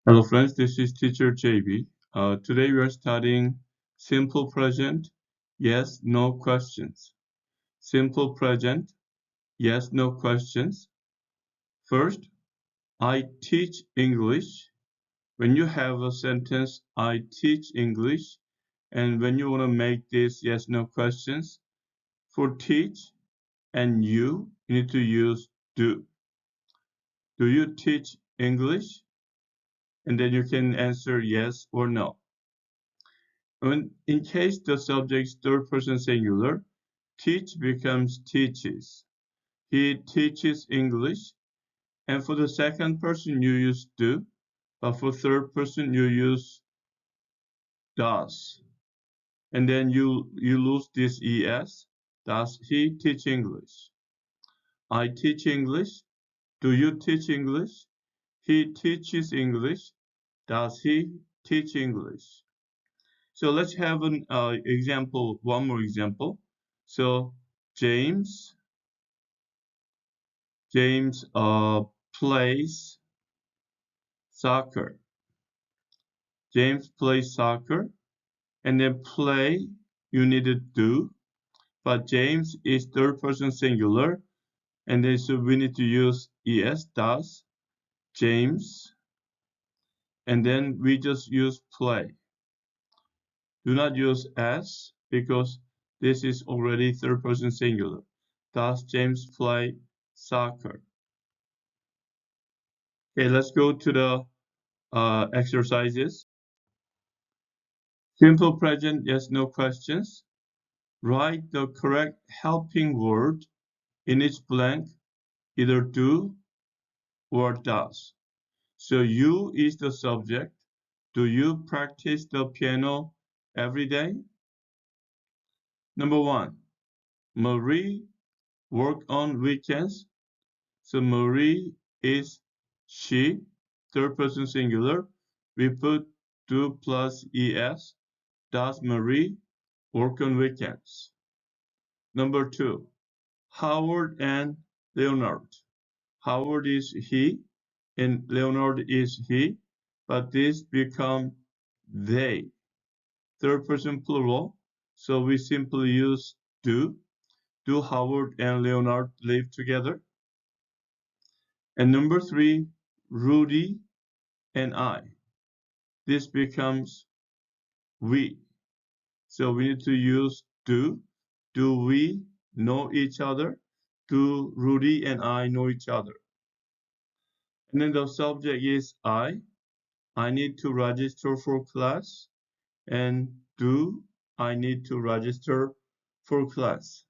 Hello friends, this is teacher JB. Today we are studying simple present, yes, no questions. Simple present, yes, no questions. First, I teach English. When you have a sentence, I teach English, and when you want to make this yes, no questions, for teach and you need to use do. Do you teach English? And then you can answer yes or no. In case the subject's third person singular, teach becomes teaches. He teaches English. And for the second person, you use do. But for third person, you use does. And then you lose this es. Does he teach English? I teach English. Do you teach English? He teaches English. Does he teach English? So let's have an example, one more example. So James plays soccer. James plays soccer, and then play you need to do, but James is third person singular, and then so we need to use es does James, and then we just use play. Do not use s because this is already third person singular. Does James play soccer? Okay, let's go to the exercises. Simple present, yes, no questions. Write the correct helping word in each blank, either do or does. So you is the subject. Do you practice the piano every day? Number one, Marie work on weekends. So Marie is she, third person singular. We put do plus es. Does Marie work on weekends? Number two, Howard and Leonard. Howard is he and Leonard is he, but this become they. Third person plural, so we simply use do. Do Howard and Leonard live together? And number three, Rudy and I. This becomes we. So we need to use do. Do we know each other? Do Rudy and I know each other? And then the subject is I. I need to register for class. And do I need to register for class?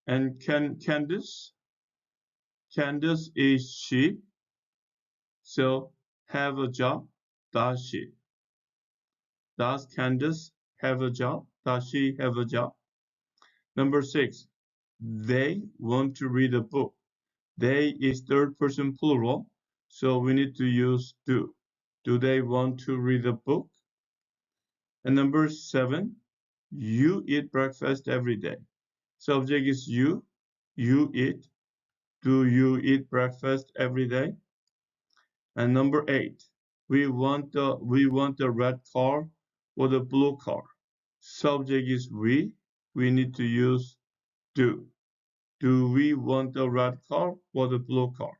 And Candice? Candice is she. So have a job. Does she? Does Candice have a job? Does she have a job? Number six, they want to read a book. They is third person plural, so we need to use do. Do they want to read a book? And number seven, you eat breakfast every day. Subject is you. You eat. Do you eat breakfast every day? And number eight, we want the red car or the blue car. Subject is we. We need to use do. Do we want the red car or the blue car?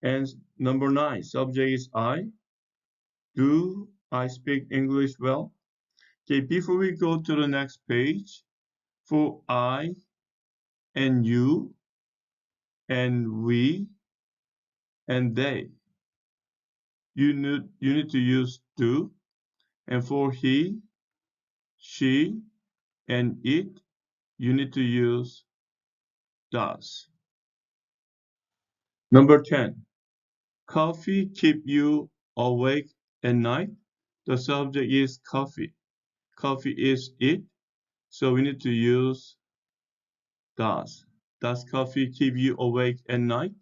And number nine, subject is I. Do I speak English well? Okay, before we go to the next page, for I and you and we and they, you need to use do. And for he, she, and it, you need to use does. Number 10, coffee keep you awake at night. The subject is coffee. Coffee is it, so we need to use does. Does coffee keep you awake at night?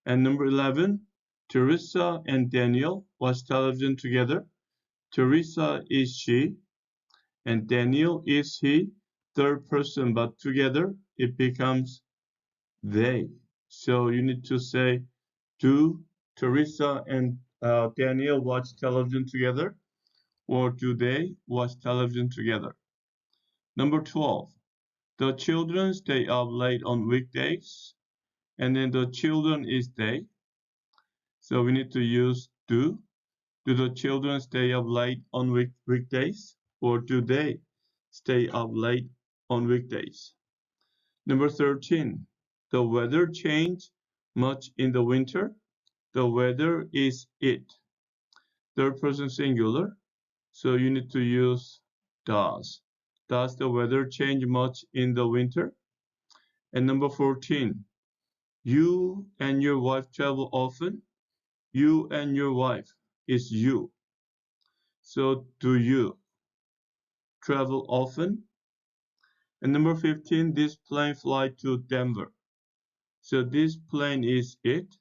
And number 11, Teresa and Daniel watch television together. Teresa is she, and Daniel is he, third person, but together it becomes they. So you need to say, do Teresa and Daniel watch television together? Or do they watch television together? Number 12. The children stay up late on weekdays. And then the children is they. So we need to use do. Do the children stay up late on weekdays? Or do they stay up late on weekdays? Number 13. The weather change much in the winter? The weather is it. Third person singular. So you need to use does. Does the weather change much in the winter? And number 14. You and your wife travel often? You and your wife is you. So do you travel often? And number 15, this plane fly to Denver. So this plane is it.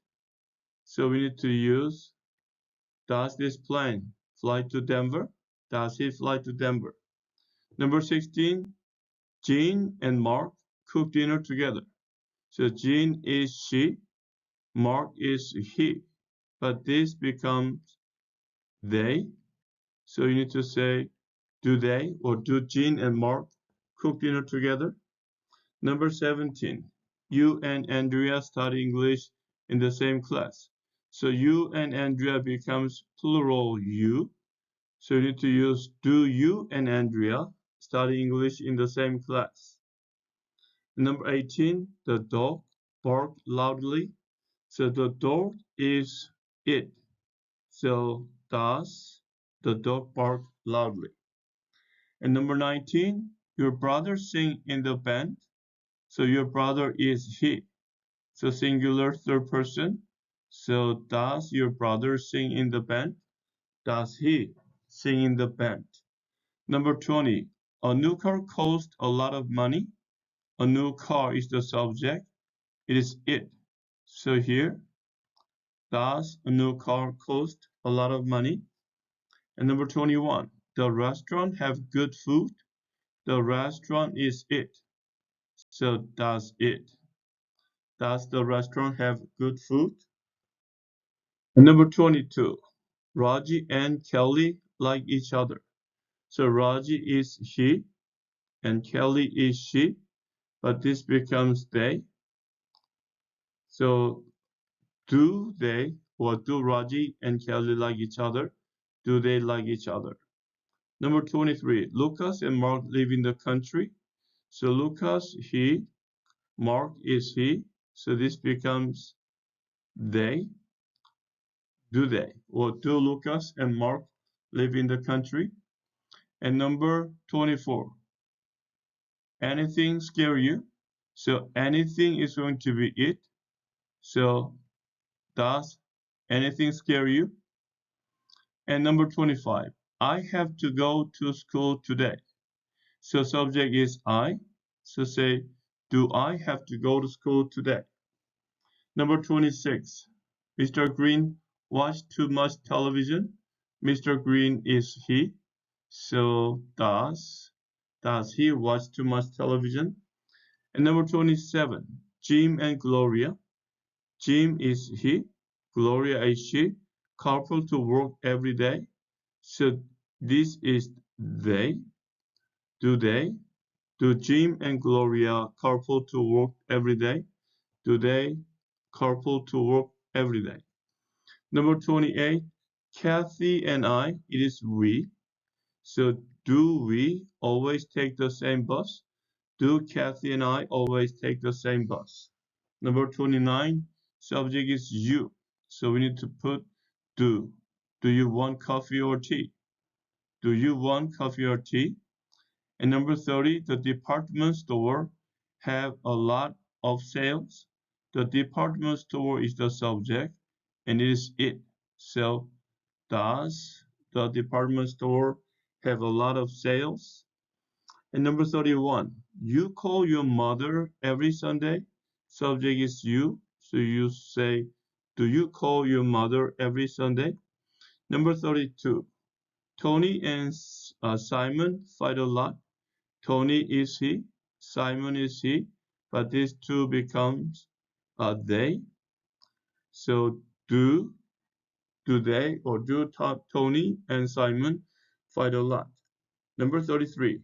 So we need to use does this plane fly to Denver? Does he fly to Denver? Number 16, Jean and Mark cook dinner together. So Jean is she, Mark is he. But this becomes they. So you need to say do they or do Jean and Mark cook dinner together? Number 17. You and Andrea study English in the same class. So you and Andrea becomes plural you. So you need to use do you and Andrea study English in the same class. Number 18. The dog barked loudly. So the dog is it. So does the dog bark loudly? And number 19. Your brother sing in the band. So your brother is he. So singular third person. So does your brother sing in the band? Does he sing in the band? Number 20. A new car costs a lot of money. A new car is the subject. It is it. So here, does a new car cost a lot of money? And number 21. The restaurant have good food. The restaurant is it. So does it. Does the restaurant have good food? And number 22, Raji and Kelly like each other. So Raji is he and Kelly is she, but this becomes they. So do they or do Raji and Kelly like each other? Do they like each other? Number 23, Lucas and Mark live in the country. So Lucas, he, Mark is he. So this becomes they. Do they? Or do Lucas and Mark live in the country? And number 24, anything scare you? So anything is going to be it. So does anything scare you? And number 25, I have to go to school today. So subject is I. So say, do I have to go to school today? Number 26, Mr. Green watched too much television. Mr. Green is he. So does he watch too much television? And number 27, Jim and Gloria. Jim is he, Gloria is she, carpool to work every day. So this is they. Do they? Do Jim and Gloria carpool to work every day? Do they carpool to work every day? Number 28, Kathy and I, it is we. So do we always take the same bus? Do Kathy and I always take the same bus? Number 29, subject is you. So we need to put do. Do you want coffee or tea? Do you want coffee or tea? And number 30, the department store have a lot of sales. The department store is the subject and it is it. So does the department store have a lot of sales? And number 31, you call your mother every Sunday. Subject is you. So you say, do you call your mother every Sunday? Number 32, Tony and Simon fight a lot. Tony is he, Simon is he, but these two becomes they. So do Do they or do Tony and Simon fight a lot? Number 33.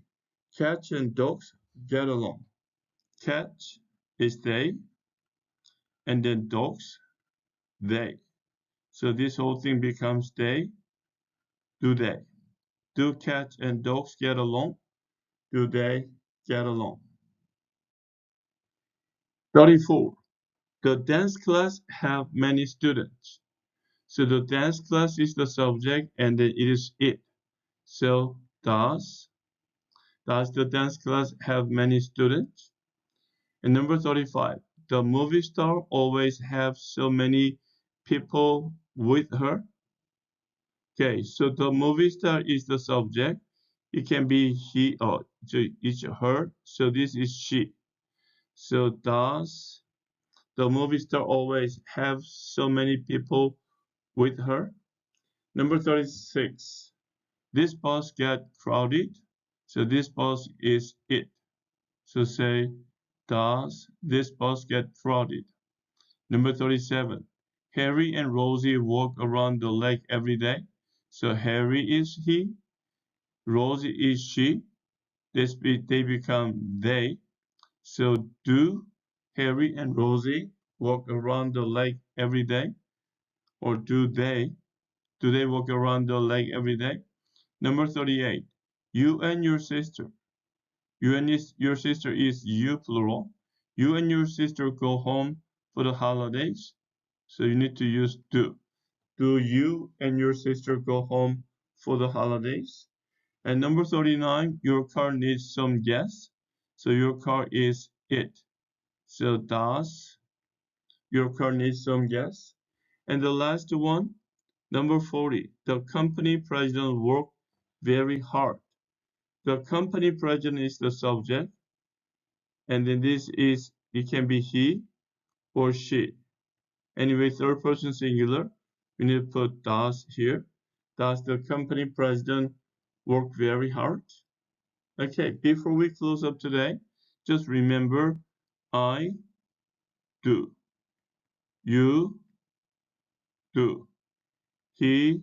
Cats and dogs get along. Cats is they, and then dogs, they. So this whole thing becomes they, do they. Do cats and dogs get along? Do they get along? 34. The dance class have many students. So the dance class is the subject and then it is it. So does the dance class have many students? And number 35. The movie star always have so many people with her. Okay, so the movie star is the subject. It can be he or it's her. So this is she. So does the movie star always have so many people with her? Number 36. This bus get crowded. So this bus is it. So say, does this bus get crowded? Number 37. Harry and Rosie walk around the lake every day. So Harry is he, Rosie is she. They become they. So do Harry and Rosie walk around the lake every day? Or do they walk around the lake every day? Number 38. You and your sister. Your sister is you plural. You and your sister go home for the holidays. So you need to use do. Do you and your sister go home for the holidays? And number 39, your car needs some gas. So your car is it. So does your car need some gas? And the last one, number 40, the company president worked very hard. The company president is the subject. And then it can be he or she. Anyway, third person singular, we need to put does here. Does the company president work very hard? Okay, before we close up today, just remember I do, you do, he,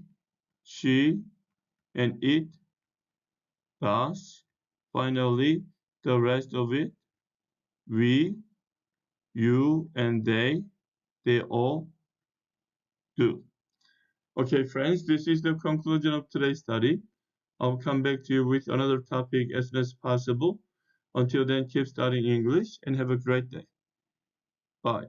she, and it does. Finally, the rest of it, we, you, and they all do. Okay, friends, this is the conclusion of today's study. I'll come back to you with another topic as soon as possible. Until then, keep studying English and have a great day. Bye.